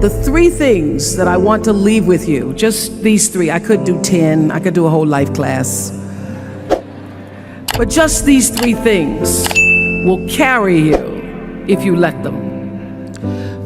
the 3 things that I want to leave with you, just these 3. I could do 10, I could do a whole life class. But just these 3 things will carry you if you let them.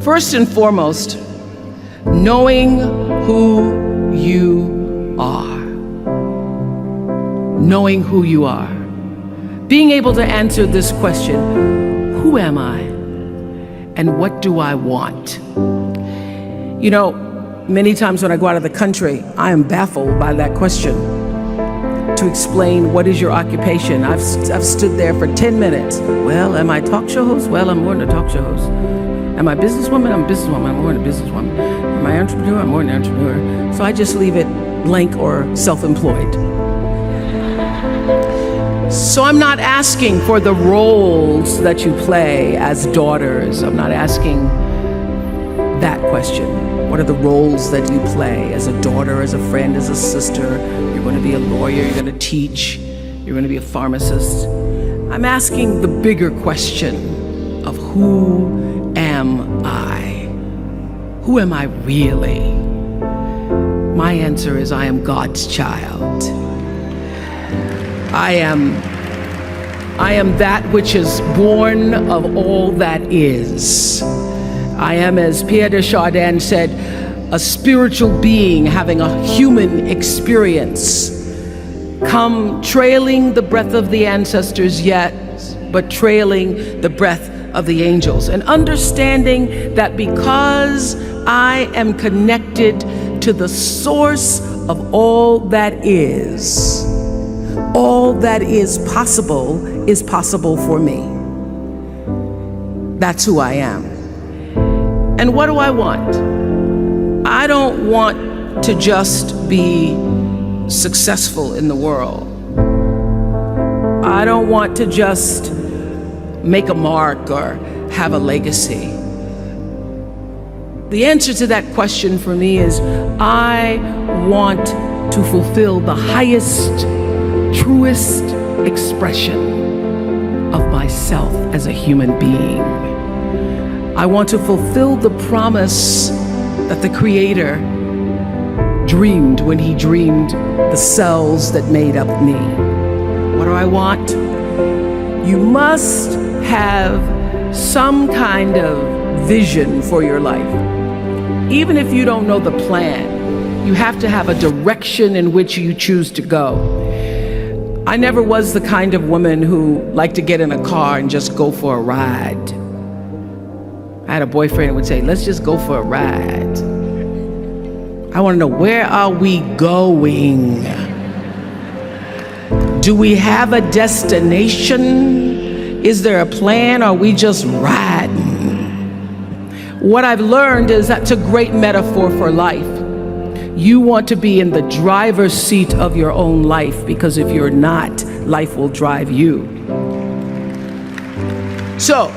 First and foremost, knowing who you are. Knowing who you are. Being able to answer this question, who am I? And what do I want? You know, many times when I go out of the country, I am baffled by that question. To explain what is your occupation, I've stood there for 10 minutes. Well, am I a talk show host? Well, I'm more than a talk show host. Am I a businesswoman? I'm a businesswoman. I'm more than a businesswoman. Am I an entrepreneur? I'm more than an entrepreneur. So I just leave it blank or self-employed. So I'm not asking for the roles that you play as daughters. I'm not asking that question. What are the roles that you play as a daughter, as a friend, as a sister? You're going to be a lawyer, you're going to teach, you're going to be a pharmacist. I'm asking the bigger question of who am I? Who am I really? My answer is I am God's child. I am that which is born of all that is. I am, as Pierre de Chardin said, a spiritual being having a human experience. Come trailing the breath of the ancestors yet, but trailing the breath of the angels. And understanding that because I am connected to the source of all that is possible for me. That's who I am. And what do I want? I don't want to just be successful in the world. I don't want to just make a mark or have a legacy. The answer to that question for me is I want to fulfill the highest, truest expression of myself as a human being. I want to fulfill the promise that the Creator dreamed when He dreamed the cells that made up me. What do I want? You must have some kind of vision for your life. Even if you don't know the plan, you have to have a direction in which you choose to go. I never was the kind of woman who liked to get in a car and just go for a ride. I had a boyfriend who would say, let's just go for a ride. I want to know, where are we going? Do we have a destination? Is there a plan? Or are we just riding? What I've learned is that's a great metaphor for life. You want to be in the driver's seat of your own life, because if you're not, life will drive you. So,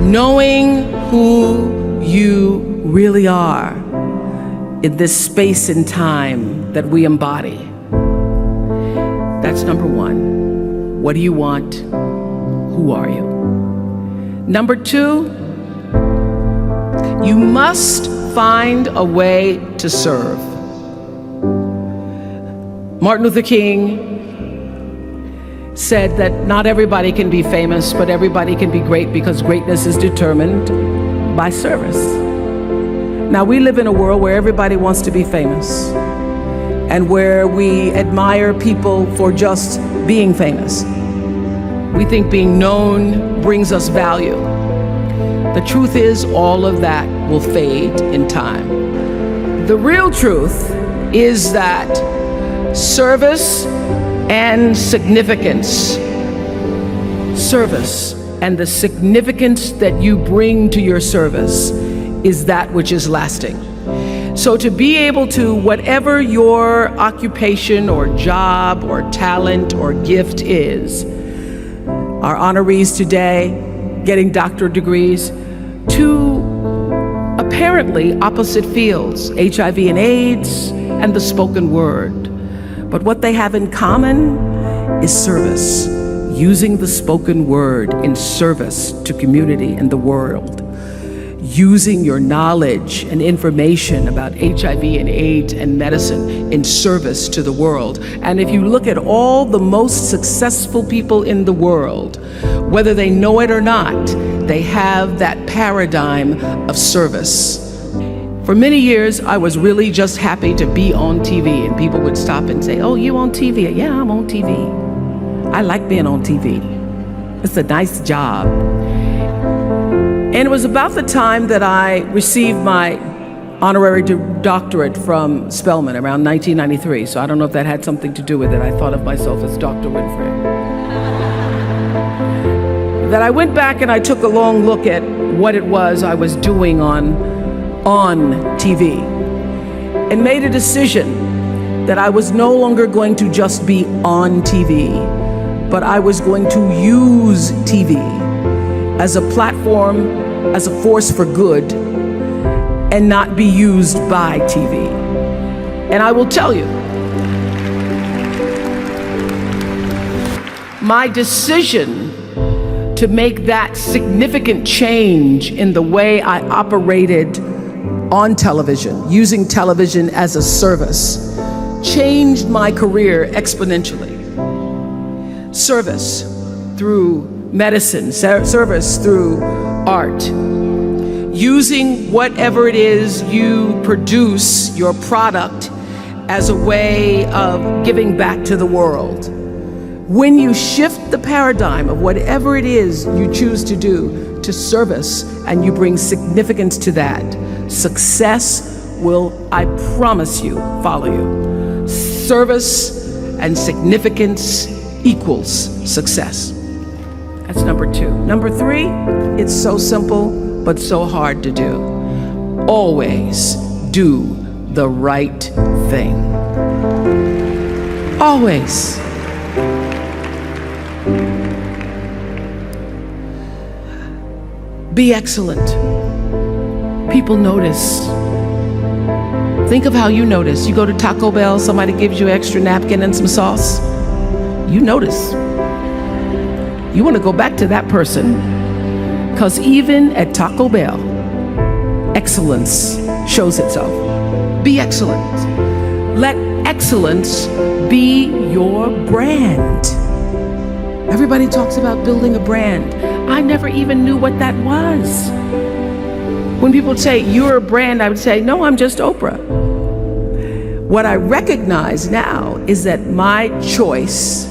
knowing who you really are in this space and time that we embody. That's number one. What do you want? Who are you? Number two, you must find a way to serve. Martin Luther King said that not everybody can be famous, but everybody can be great, because greatness is determined by service. Now, we live in a world where everybody wants to be famous, and where we admire people for just being famous. We think being known brings us value. The truth is, all of that will fade in time. The real truth is that service and significance, service and the significance that you bring to your service is that which is lasting. So to be able to, whatever your occupation or job or talent or gift is, our honorees today getting doctorate degrees, to apparently opposite fields, HIV and AIDS and the spoken word. But what they have in common is service, using the spoken word in service to community and the world. using your knowledge and information about HIV and AIDS and medicine in service to the world. And if you look at all the most successful people in the world, whether they know it or not, they have that paradigm of service. For many years, I was really just happy to be on TV, and people would stop and say, "Oh, you on TV?" "Yeah, I'm on TV. I like being on TV. It's a nice job." And it was about the time that I received my honorary doctorate from Spelman around 1993. So I don't know if that had something to do with it. I thought of myself as Dr. Winfrey. That I went back and I took a long look at what it was I was doing on TV and made a decision that I was no longer going to just be on TV, but I was going to use TV as a platform, as a force for good, and not be used by TV. And I will tell you, my decision to make that significant change in the way I operated on television, using television as a service, changed my career exponentially. Service through medicine, service through art, using whatever it is you produce, your product, as a way of giving back to the world. When you shift the paradigm of whatever it is you choose to do to service, and you bring significance to that, success will, I promise you, follow you. Service and significance equals success. That's number 2. Number 3, it's so simple, but so hard to do. Always do the right thing. Always. Be excellent. People notice. Think of how you notice. You go to Taco Bell, somebody gives you an extra napkin and some sauce. You notice. You want to go back to that person. Because even at Taco Bell, excellence shows itself. Be excellent. Let excellence be your brand. Everybody talks about building a brand. I never even knew what that was. When people say, "You're a brand," I would say, "No, I'm just Oprah." What I recognize now is that my choice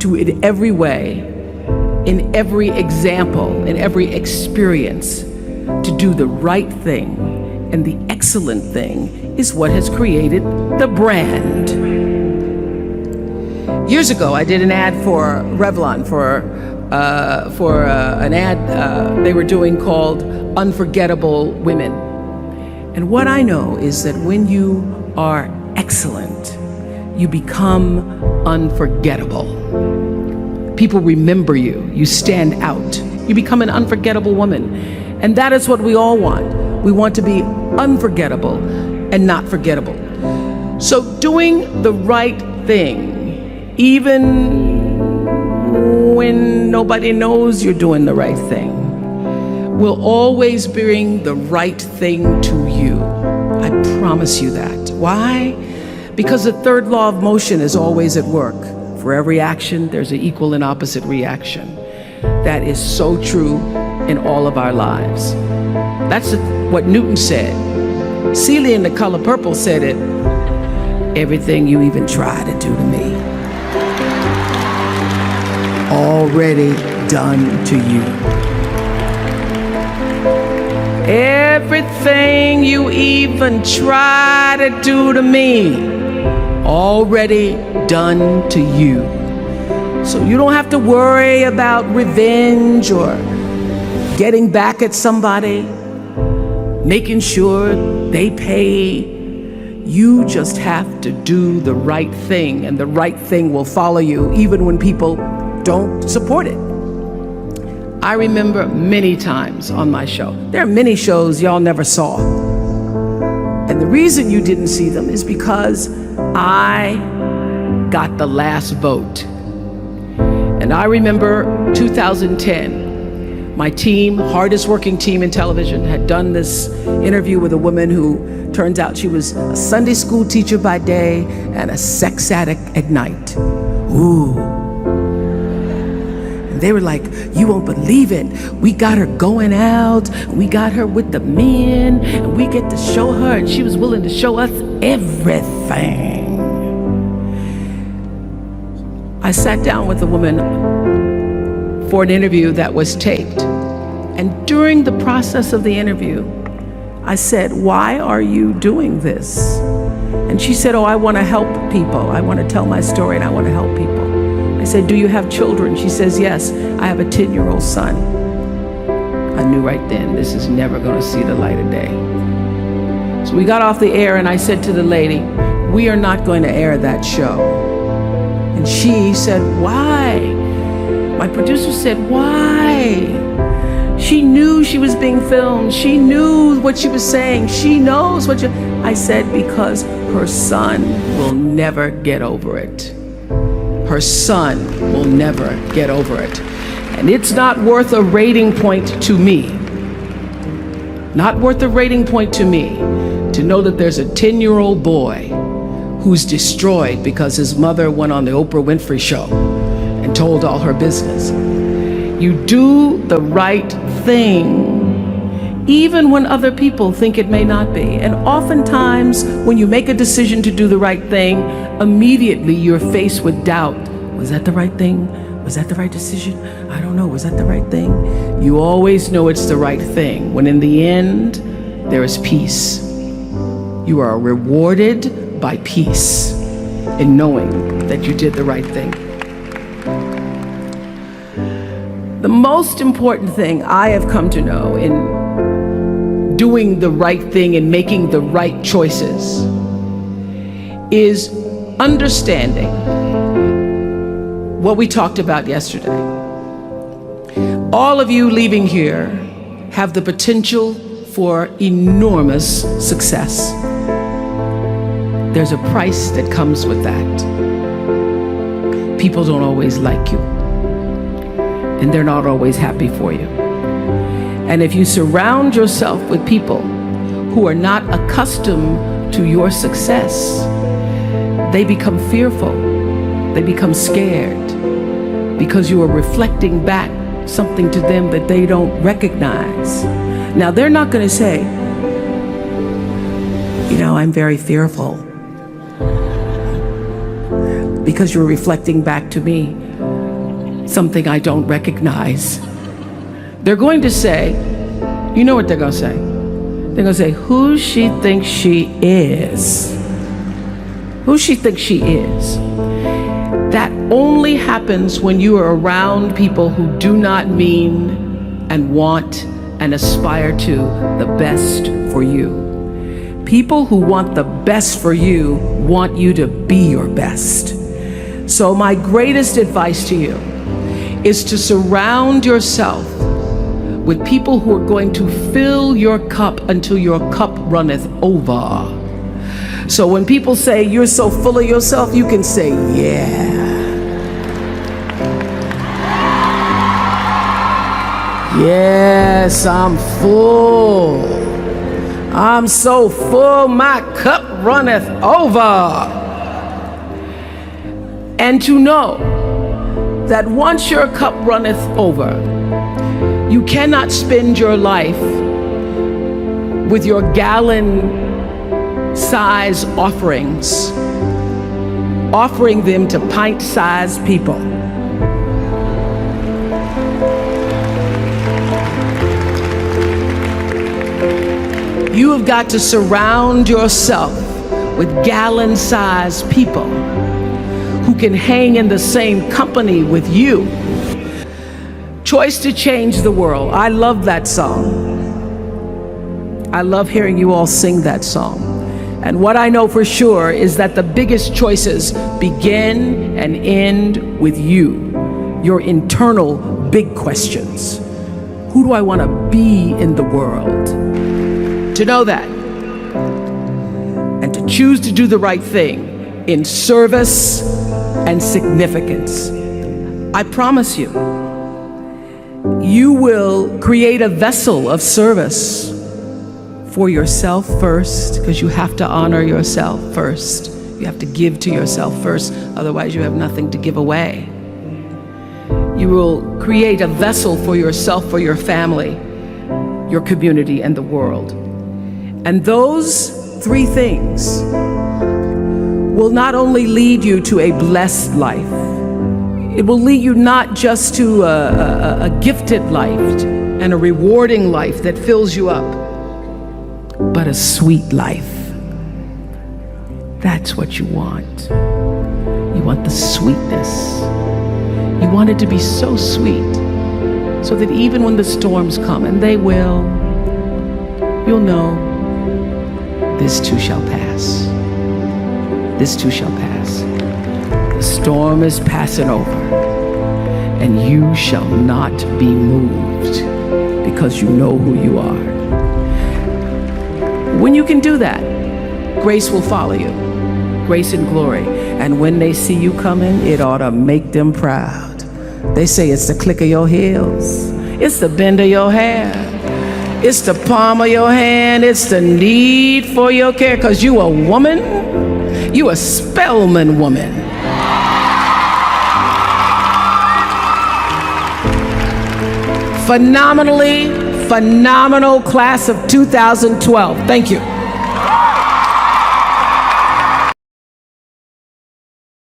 to, in every way, in every example, in every experience, to do the right thing and the excellent thing is what has created the brand. Years ago, I did an ad for Revlon for an ad they were doing called Unforgettable Women. And what I know is that when you are excellent, you become unforgettable. People remember you. You stand out. You become an unforgettable woman. And that is what we all want. We want to be unforgettable and not forgettable. So doing the right thing, even when nobody knows you're doing the right thing, will always bring the right thing to you. I promise you that. Why? Because the third law of motion is always at work. For every action, there's an equal and opposite reaction. That is so true in all of our lives. That's what Newton said. Celia in The Color Purple said it. Everything you even try to do to me, already done to you. Everything you even try to do to me, already done to you. So you don't have to worry about revenge or getting back at somebody, making sure they pay. You just have to do the right thing, and the right thing will follow you even when people don't support it. I remember many times on my show, there are many shows y'all never saw. And the reason you didn't see them is because I got the last vote. And I remember 2010, My team, hardest working team in television, had done this interview with a woman who turns out she was a Sunday school teacher by day and a sex addict at night. Ooh. And they were like, you won't believe it. We got her going out, we got her with the men, and we get to show her, and she was willing to show us everything. I sat down with a woman for an interview that was taped. And during the process of the interview, I said, why are you doing this? And she said, oh, I want to help people. I want to tell my story and I want to help people. I said, do you have children? She says, yes, I have a 10-year-old son. I knew right then, this is never going to see the light of day. So we got off the air and I said to the lady, we are not going to air that show. And she said, why? My producer said, why? She knew she was being filmed. She knew what she was saying. She knows what I said, because her son will never get over it. Her son will never get over it. And it's not worth a rating point to me. Not worth a rating point to me to know that there's a 10-year-old boy who's destroyed because his mother went on the Oprah Winfrey Show and told all her business. You do the right thing, even when other people think it may not be. And oftentimes, when you make a decision to do the right thing, immediately you're faced with doubt. Was that the right thing? Was that the right decision? I don't know, was that the right thing? You always know it's the right thing, when in the end, there is peace. You are rewarded by peace in knowing that you did the right thing. The most important thing I have come to know in doing the right thing and making the right choices is understanding what we talked about yesterday. All of you leaving here have the potential for enormous success. There's a price that comes with that. People don't always like you, and they're not always happy for you. And if you surround yourself with people who are not accustomed to your success, they become fearful, they become scared, because you are reflecting back something to them that they don't recognize. Now, they're not going to say, you know, I'm very fearful, because you're reflecting back to me something I don't recognize. They're going to say, you know what they're going to say? They're going to say, who she thinks she is. Who she thinks she is. That only happens when you are around people who do not mean and want and aspire to the best for you. People who want the best for you want you to be your best. So my greatest advice to you is to surround yourself with people who are going to fill your cup until your cup runneth over. So when people say you're so full of yourself, you can say, yeah. Yes, I'm full. I'm so full, my cup runneth over. And to know that once your cup runneth over, you cannot spend your life with your gallon-size offerings, offering them to pint-sized people. You have got to surround yourself with gallon-sized people who can hang in the same company with you. Choice to Change the World. I love that song. I love hearing you all sing that song. And what I know for sure is that the biggest choices begin and end with you, your internal big questions. Who do I want to be in the world? To know that, and to choose to do the right thing in service and significance. I promise you, You will create a vessel of service for yourself first, because you have to honor yourself first. You have to give to yourself first, otherwise you have nothing to give away. You will create a vessel for yourself, for your family, your community, and the world. And those three things will not only lead you to a blessed life, it will lead you not just to a gifted life and a rewarding life that fills you up, but a sweet life. That's what you want. You want the sweetness. You want it to be so sweet, so that even when the storms come, and they will, you'll know this too shall pass. This too shall pass. The storm is passing over, and you shall not be moved, because you know who you are. When you can do that, grace will follow you, grace and glory. And when they see you coming, it ought to make them proud. They say it's the click of your heels, it's the bend of your hair, it's the palm of your hand, it's the need for your care, because you a woman, you a Spelman woman. Phenomenal class of 2012. Thank you.